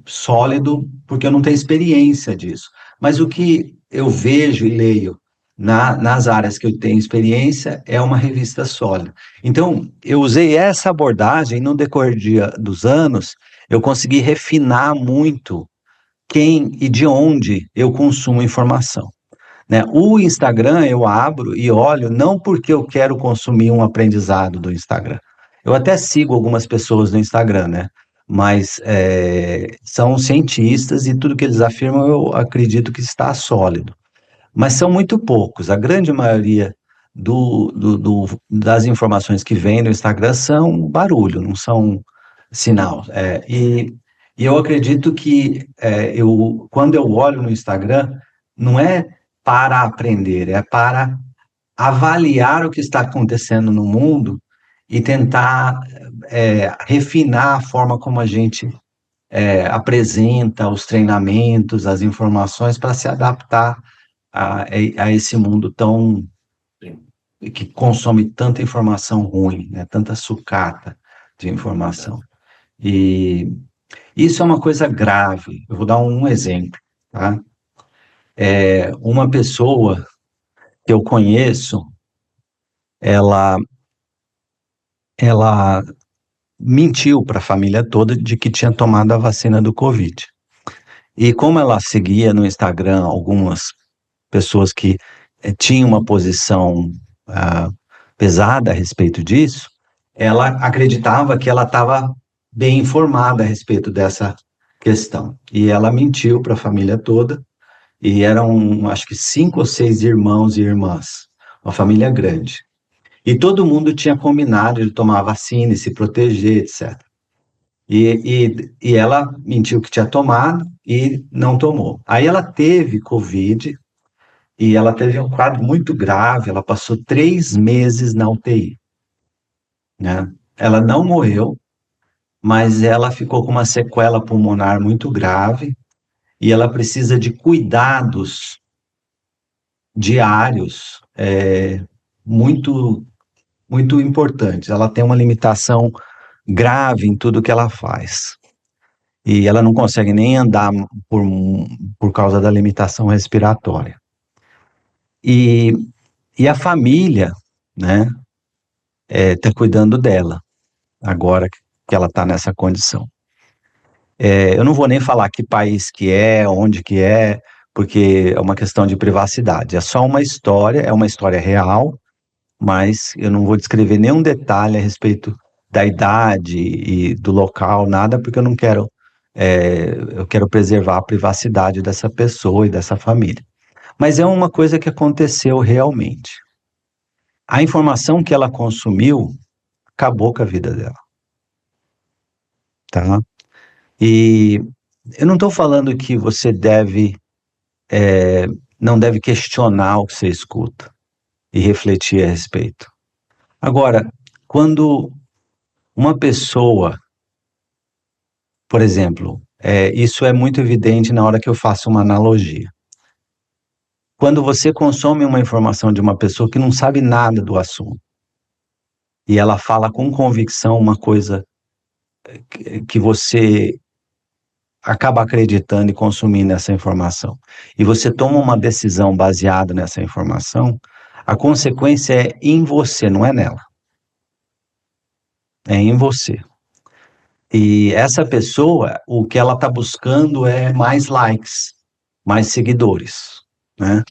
sólido, porque eu não tenho experiência disso. Mas o que eu vejo e leio nas áreas que eu tenho experiência é uma revista sólida. Então, eu usei essa abordagem no decorrer dos anos, eu consegui refinar muito quem e de onde eu consumo informação. Né? O Instagram eu abro e olho não porque eu quero consumir um aprendizado do Instagram. Eu até sigo algumas pessoas no Instagram, né? Mas são cientistas e tudo que eles afirmam eu acredito que está sólido. Mas são muito poucos. A grande maioria das informações que vêm no Instagram são barulho, não são sinal. E eu acredito que quando eu olho no Instagram, não é para aprender, é para avaliar o que está acontecendo no mundo e tentar refinar a forma como a gente apresenta os treinamentos, as informações para se adaptar a esse mundo que consome tanta informação ruim, né, tanta sucata de informação. E isso é uma coisa grave. Eu vou dar um exemplo, tá? Uma pessoa que eu conheço, ela mentiu para a família toda de que tinha tomado a vacina do Covid. E como ela seguia no Instagram algumas pessoas que tinham uma posição pesada a respeito disso, ela acreditava que ela estava bem informada a respeito dessa questão. E ela mentiu para a família toda, e eram, acho que 5 ou 6 irmãos e irmãs, uma família grande. E todo mundo tinha combinado de tomar vacina e se proteger, etc. E ela mentiu que tinha tomado e não tomou. Aí ela teve Covid, e ela teve um quadro muito grave, ela passou 3 meses na UTI, né? Ela não morreu, mas ela ficou com uma sequela pulmonar muito grave, e ela precisa de cuidados diários muito, muito importantes. Ela tem uma limitação grave em tudo que ela faz. E ela não consegue nem andar por causa da limitação respiratória. E a família, né? Tá cuidando dela, agora que ela está nessa condição. Eu não vou nem falar que país que é, onde que é, porque é uma questão de privacidade. É só uma história, é uma história real, mas eu não vou descrever nenhum detalhe a respeito da idade e do local, nada, porque eu não quero, eu quero preservar a privacidade dessa pessoa e dessa família. Mas é uma coisa que aconteceu realmente. A informação que ela consumiu acabou com a vida dela, tá? E eu não estou falando que você não deve questionar o que você escuta e refletir a respeito. Agora, quando uma pessoa, por exemplo, isso é muito evidente na hora que eu faço uma analogia. Quando você consome uma informação de uma pessoa que não sabe nada do assunto, e ela fala com convicção uma coisa que você acaba acreditando e consumindo essa informação, e você toma uma decisão baseada nessa informação, a consequência é em você, não é nela. É em você. E essa pessoa, o que ela está buscando é mais likes, mais seguidores, né?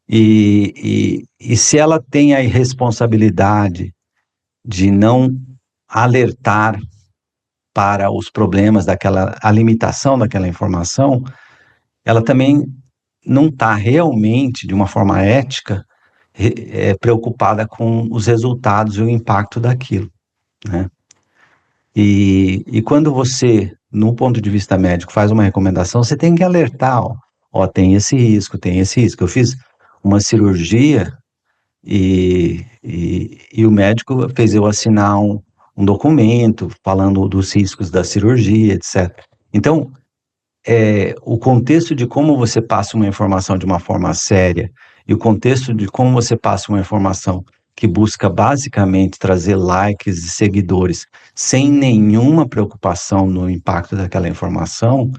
E se ela tem a irresponsabilidade de não alertar para os problemas daquela, a limitação daquela informação, ela também não está realmente, de uma forma ética, preocupada com os resultados e o impacto daquilo, né? E quando você, no ponto de vista médico, faz uma recomendação, você tem que alertar, tem esse risco, tem esse risco. Eu fiz uma cirurgia e o médico fez eu assinar um documento falando dos riscos da cirurgia, etc. Então, o contexto de como você passa uma informação de uma forma séria e o contexto de como você passa uma informação que busca basicamente trazer likes e seguidores sem nenhuma preocupação no impacto daquela informação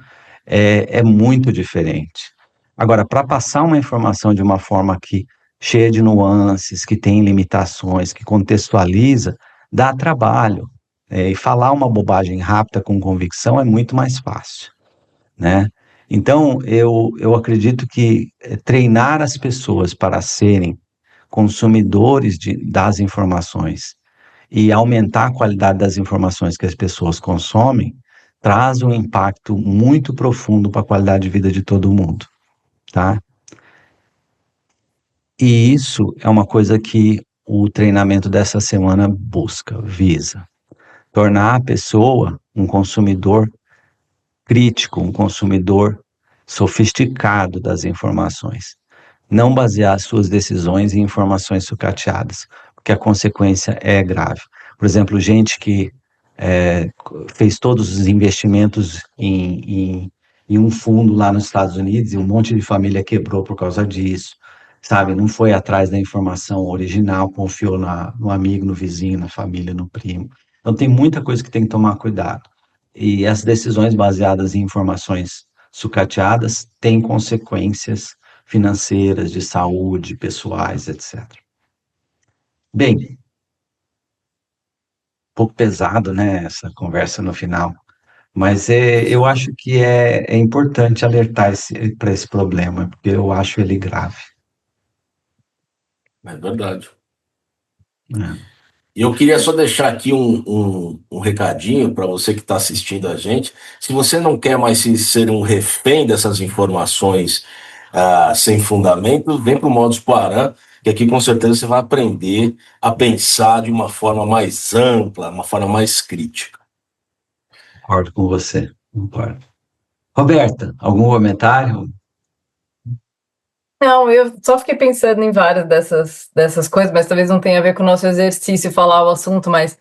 é muito diferente. Agora, para passar uma informação de uma forma que cheia de nuances, que tem limitações, que contextualiza, dá trabalho. E falar uma bobagem rápida com convicção é muito mais fácil, né? Então, eu acredito que treinar as pessoas para serem consumidores das informações e aumentar a qualidade das informações que as pessoas consomem traz um impacto muito profundo para a qualidade de vida de todo mundo, tá? E isso é uma coisa que o treinamento dessa semana busca, visa tornar a pessoa um consumidor crítico, um consumidor sofisticado das informações. Não basear suas decisões em informações sucateadas, porque a consequência é grave. Por exemplo, gente que fez todos os investimentos em um fundo lá nos Estados Unidos e um monte de família quebrou por causa disso, sabe? Não foi atrás da informação original, confiou no amigo, no vizinho, na família, no primo. Então tem muita coisa que tem que tomar cuidado. E as decisões baseadas em informações sucateadas têm consequências financeiras, de saúde, pessoais, etc. Bem, um pouco pesado, né, essa conversa no final, mas eu acho que é importante alertar para esse problema, porque eu acho ele grave. É verdade. É. E eu queria só deixar aqui um recadinho para você que está assistindo a gente. Se você não quer mais ser um refém dessas informações sem fundamento, vem para o Modus Poiran, que aqui com certeza você vai aprender a pensar de uma forma mais ampla, uma forma mais crítica. Concordo com você, concordo. Roberta, algum comentário? Não, eu só fiquei pensando em várias dessas coisas, mas talvez não tenha a ver com o nosso exercício falar o assunto, mas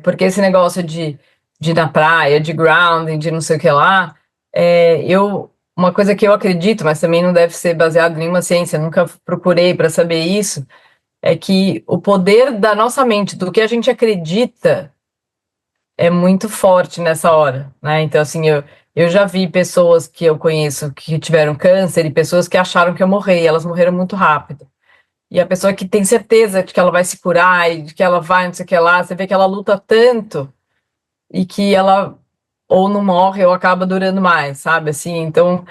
porque esse negócio de ir na praia, de grounding, de não sei o que lá, uma coisa que eu acredito, mas também não deve ser baseado em nenhuma ciência, nunca procurei para saber isso, é que o poder da nossa mente, do que a gente acredita, é muito forte nessa hora, né? Então, assim, eu já vi pessoas que eu conheço que tiveram câncer e pessoas que acharam que eu morri, e elas morreram muito rápido. e a pessoa que tem certeza de que ela vai se curar e de que ela vai, não sei o que lá, você vê que ela luta tanto e que ela ou não morre ou acaba durando mais, sabe? Assim, então,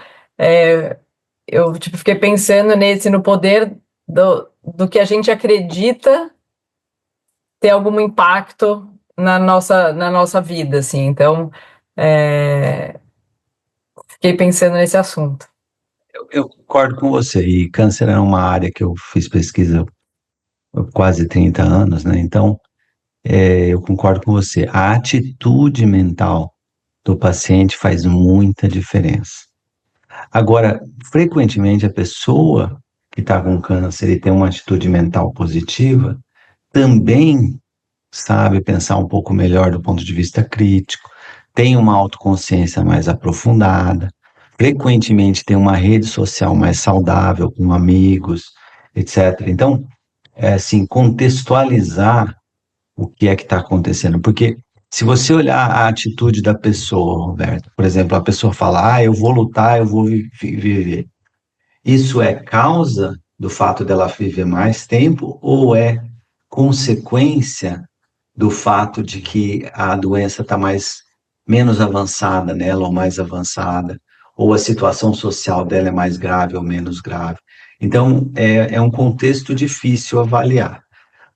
eu tipo, fiquei pensando no poder do que a gente acredita ter algum impacto na nossa vida, assim. Então, é, fiquei pensando nesse assunto. Eu concordo com você, e câncer é uma área que eu fiz pesquisa há quase 30 anos, né? Então, eu concordo com você. A atitude mental do paciente faz muita diferença. Agora, frequentemente a pessoa que está com câncer e tem uma atitude mental positiva também sabe pensar um pouco melhor do ponto de vista crítico, tem uma autoconsciência mais aprofundada, frequentemente tem uma rede social mais saudável, com amigos, etc. Então, é assim, contextualizar o que é que está acontecendo, porque se você olhar a atitude da pessoa, Roberto, por exemplo, a pessoa fala, eu vou lutar, eu vou viver. Isso é causa do fato dela viver mais tempo ou é consequência do fato de que a doença está menos avançada nela ou mais avançada, ou a situação social dela é mais grave ou menos grave? Então, é um contexto difícil avaliar.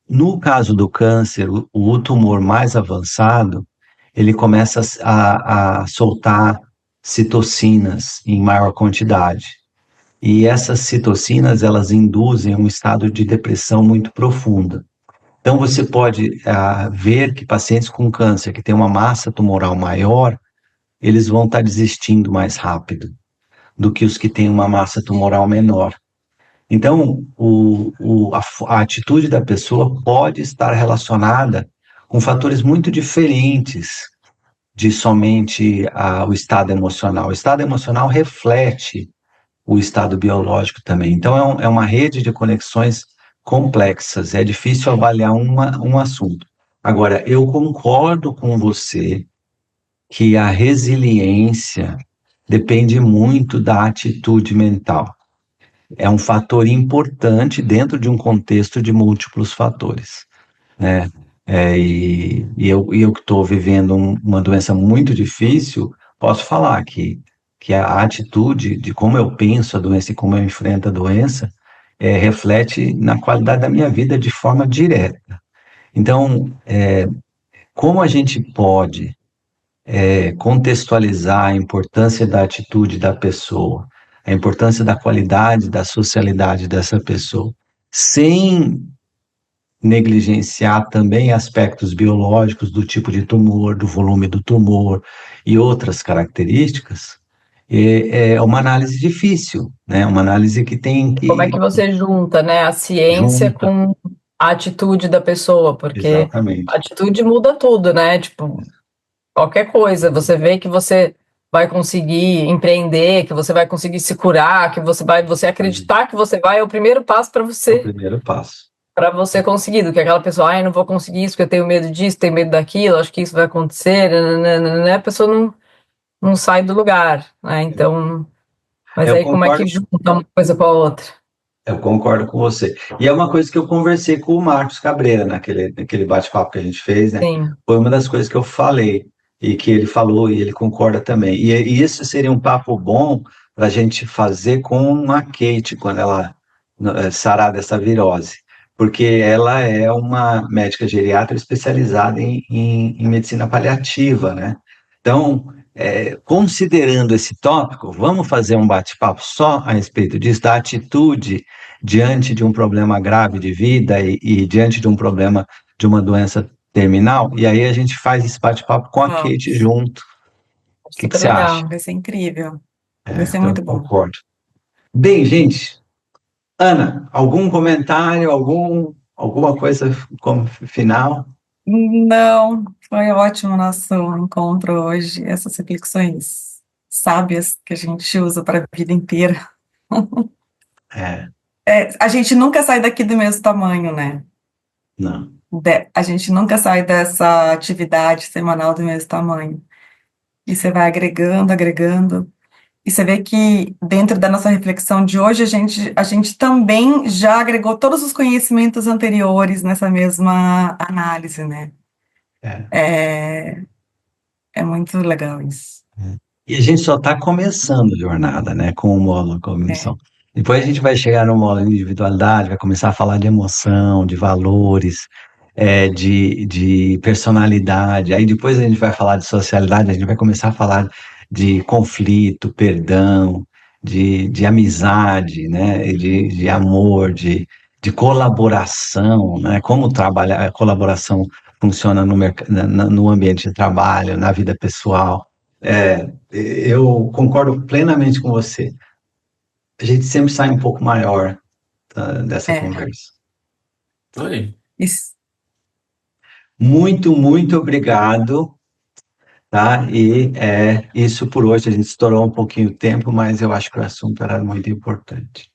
No caso do câncer, o tumor mais avançado, ele começa a soltar citocinas em maior quantidade. E essas citocinas, elas induzem um estado de depressão muito profunda. Então, você pode ver que pacientes com câncer que têm uma massa tumoral maior, eles vão estar desistindo mais rápido do que os que têm uma massa tumoral menor. Então, a atitude da pessoa pode estar relacionada com fatores muito diferentes de somente o estado emocional. O estado emocional reflete o estado biológico também. Então, é uma rede de conexões complexas, é difícil avaliar um assunto. Agora, eu concordo com você que a resiliência depende muito da atitude mental. É um fator importante dentro de um contexto de múltiplos fatores, né? Eu que estou vivendo uma doença muito difícil, posso falar que a atitude de como eu penso a doença e como eu enfrento a doença reflete na qualidade da minha vida de forma direta. Então, como a gente pode contextualizar a importância da atitude da pessoa, a importância da qualidade da socialidade dessa pessoa, sem negligenciar também aspectos biológicos do tipo de tumor, do volume do tumor e outras características, é uma análise difícil, né? Uma análise que tem que Como é que você junta, né, a ciência junta, com a atitude da pessoa? Porque a exatamente. atitude muda tudo, né? Tipo, qualquer coisa, você vê que você vai conseguir empreender, que você vai conseguir se curar, você acreditar que você vai, é o primeiro passo É o primeiro passo. para você conseguir, do que aquela pessoa, ai, não vou conseguir isso, porque eu tenho medo disso, tenho medo daquilo, acho que isso vai acontecer, né? A pessoa não sai do lugar, né? Então, mas Eu aí como é que concordo, junta uma coisa com a outra? eu concordo com você. E é uma coisa que eu conversei com o Marcos Cabreira naquele bate-papo que a gente fez, né? Sim, Foi uma das coisas que eu falei e que ele falou e ele concorda também. E isso seria um papo bom para a gente fazer com a Kate quando ela sarar dessa virose, porque ela é uma médica geriatra especializada em medicina paliativa, né? Então, considerando esse tópico, vamos fazer um bate-papo só a respeito disso, da atitude diante de um problema grave de vida e diante de um problema de uma doença terminal, e aí a gente faz esse bate-papo com a Kate Vamos. junto. O que super você acha? legal. Vai ser incrível. Vai ser Então, eu muito bom. concordo. Bem, gente, Ana, algum comentário, alguma coisa como final? Não, foi ótimo o nosso encontro hoje, essas reflexões sábias que a gente usa para a vida inteira. É, A gente nunca sai daqui do mesmo tamanho, né? não. A gente nunca sai dessa atividade semanal do mesmo tamanho. E você vai agregando, agregando. E você vê que dentro da nossa reflexão de hoje, a gente também já agregou todos os conhecimentos anteriores nessa mesma análise, né? É. É muito legal isso. E a gente só está começando a jornada, né, com o módulo cognição. Depois a gente vai chegar no módulo individualidade, vai começar a falar de emoção, de valores, de personalidade. Aí depois a gente vai falar de socialidade, a gente vai começar a falar de conflito, perdão, de amizade, né, e de amor, de colaboração, né, como trabalhar, a colaboração funciona no ambiente de trabalho, na vida pessoal. Eu concordo plenamente com você. A gente sempre sai um pouco maior dessa conversa. Oi. Isso. Muito, muito obrigado, tá? E isso por hoje. A gente estourou um pouquinho o tempo, mas eu acho que o assunto era muito importante.